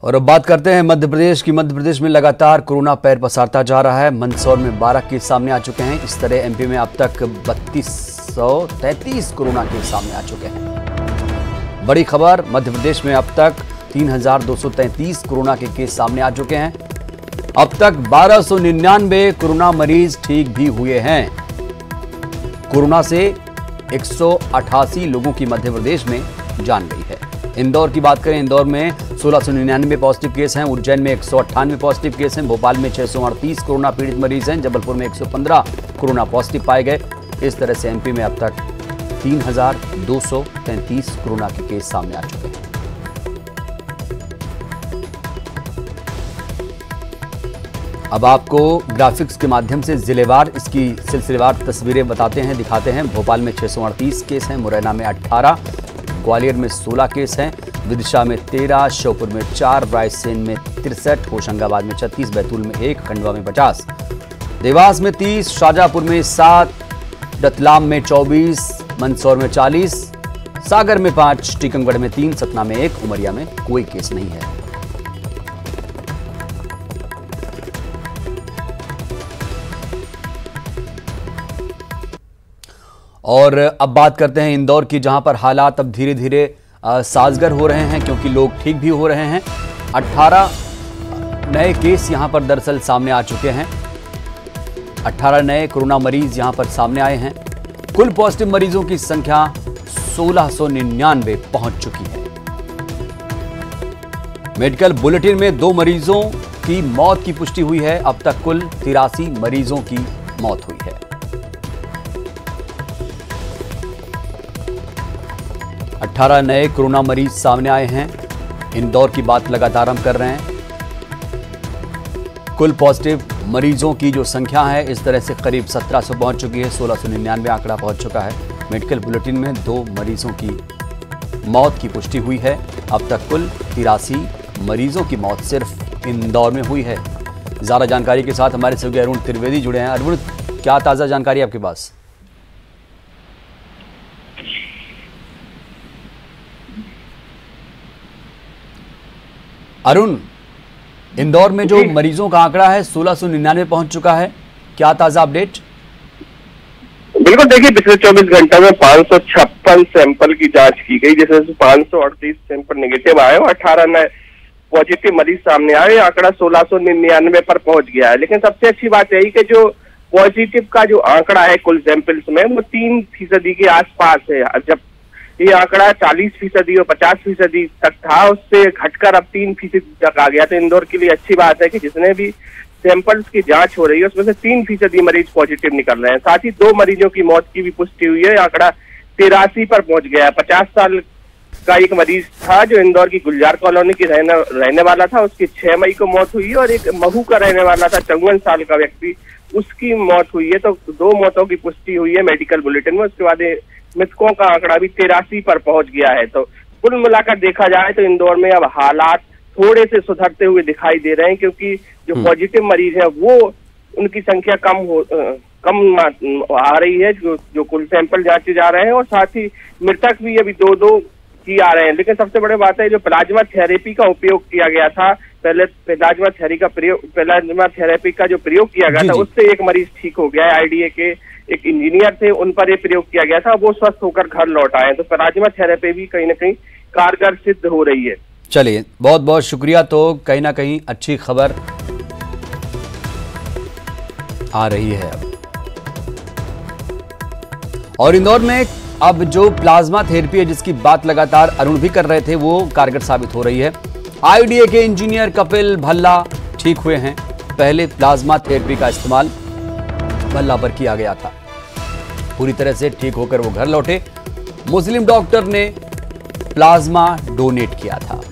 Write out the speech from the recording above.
और अब बात करते हैं मध्य प्रदेश की। मध्य प्रदेश में लगातार कोरोना पैर पसारता जा रहा है। मंदसौर में 12 केस सामने आ चुके हैं। इस तरह एमपी में अब तक 3233 कोरोना केस सामने आ चुके हैं। बड़ी खबर, मध्य प्रदेश में अब तक 3233 कोरोना के केस सामने आ चुके हैं। अब तक 1299 कोरोना मरीज ठीक भी हुए हैं। कोरोना से 188 लोगों की मध्य प्रदेश में जान गई है। इंदौर की बात करें, इंदौर में 1699 पॉजिटिव केस हैं। उज्जैन में 198 पॉजिटिव केस हैं। भोपाल में 638 कोरोना पीड़ित मरीज हैं। जबलपुर में 115 कोरोना पॉजिटिव पाए गए। इस तरह से एमपी में अब तक 3233 कोरोना के केस सामने आ चुके हैं। अब आपको ग्राफिक्स के माध्यम से जिलेवार इसकी सिलसिलेवार तस्वीरें बताते हैं, दिखाते हैं। भोपाल में 638 केस हैं, मुरैना में 18, ग्वालियर में 16 केस हैं, विदिशा में 13, श्योपुर में 4, रायसेन में 63, होशंगाबाद में 36, बैतूल में 1, खंडवा में 50, देवास में 30, शाजापुर में 7, रतलाम में 24, मंदसौर में 40, सागर में 5, टीकमगढ़ में 3, सतना में 1, उमरिया में कोई केस नहीं है। और अब बात करते हैं इंदौर की, जहां पर हालात अब धीरे धीरे साजगर हो रहे हैं, क्योंकि लोग ठीक भी हो रहे हैं। 18 नए केस यहां पर दरअसल सामने आ चुके हैं। 18 नए कोरोना मरीज यहां पर सामने आए हैं। कुल पॉजिटिव मरीजों की संख्या 1699 पहुंच चुकी है। मेडिकल बुलेटिन में 2 मरीजों की मौत की पुष्टि हुई है। अब तक कुल 83 मरीजों की मौत हुई है। 18 नए कोरोना मरीज सामने आए हैं। इंदौर की बात लगातार हम कर रहे हैं। कुल पॉजिटिव मरीजों की जो संख्या है इस तरह से करीब 1700 पहुंच चुकी है। 1699 आंकड़ा पहुंच चुका है। मेडिकल बुलेटिन में 2 मरीजों की मौत की पुष्टि हुई है। अब तक कुल 83 मरीजों की मौत सिर्फ इंदौर में हुई है। ज्यादा जानकारी के साथ हमारे सहयोगी अरुण त्रिवेदी जुड़े हैं। अरुण, क्या ताजा जानकारी आपके पास? अरुण, इंदौर में जो मरीजों का आंकड़ा है 1699 पहुंच चुका है, क्या ताजा अपडेट? बिल्कुल, देखिए पिछले 24 घंटों में 556 सैंपल की जांच की गई, जिसमें 538 सैंपल नेगेटिव आए और 18 नए पॉजिटिव मरीज सामने आए। आंकड़ा 1699 पर पहुंच गया है। लेकिन सबसे अच्छी बात यही कि जो पॉजिटिव का जो आंकड़ा है कुल सैंपल्स में, वो 3% के आसपास है। जब ये आंकड़ा 40% और 50% तक था, उससे घटकर अब 3% तक आ गया। तो इंदौर के लिए अच्छी बात है कि जितने भी सैंपल्स की जांच हो रही है उसमें से 3% मरीज पॉजिटिव निकल रहे हैं। साथ ही 2 मरीजों की मौत की भी पुष्टि हुई है। आंकड़ा 83 पर पहुंच गया है। 50 साल का एक मरीज था जो इंदौर की गुलजार कॉलोनी की रहने वाला था, उसकी 6 मई को मौत हुई है। और एक महू का रहने वाला था 54 साल का व्यक्ति, उसकी मौत हुई है। तो 2 मौतों की पुष्टि हुई है मेडिकल बुलेटिन में। उसके बाद मृतकों का आंकड़ा भी 83 पर पहुंच गया है। तो कुल मिलाकर देखा जाए तो इंदौर में अब हालात थोड़े से सुधरते हुए दिखाई दे रहे हैं, क्योंकि जो पॉजिटिव मरीज है वो उनकी संख्या कम आ रही है, जो कुल सैंपल जांचे जा रहे हैं। और साथ ही मृतक भी अभी 2-2 की आ रहे हैं। लेकिन सबसे बड़ी बात है, जो प्लाज्मा थेरेपी का उपयोग किया गया था, पहले प्लाज्मा थेरेपी का जो प्रयोग किया गया था, उससे एक मरीज ठीक हो गया है। आईडीए के एक इंजीनियर थे, उन पर ये प्रयोग किया गया था, वो स्वस्थ होकर घर लौट आए। तो प्लाज्मा थेरेपी भी कहीं ना कहीं कारगर सिद्ध हो रही है। चलिए, बहुत बहुत शुक्रिया। तो कहीं ना कहीं अच्छी खबर आ रही है अब। और इंदौर में अब जो प्लाज्मा थेरेपी है, जिसकी बात लगातार अरुण भी कर रहे थे, वो कारगर साबित हो रही है। आईडीए के इंजीनियर कपिल भल्ला ठीक हुए हैं। पहले प्लाज्मा थेरेपी का इस्तेमाल भल्ला पर किया गया था। पूरी तरह से ठीक होकर वो घर लौटे। मुस्लिम डॉक्टर ने प्लाज्मा डोनेट किया था।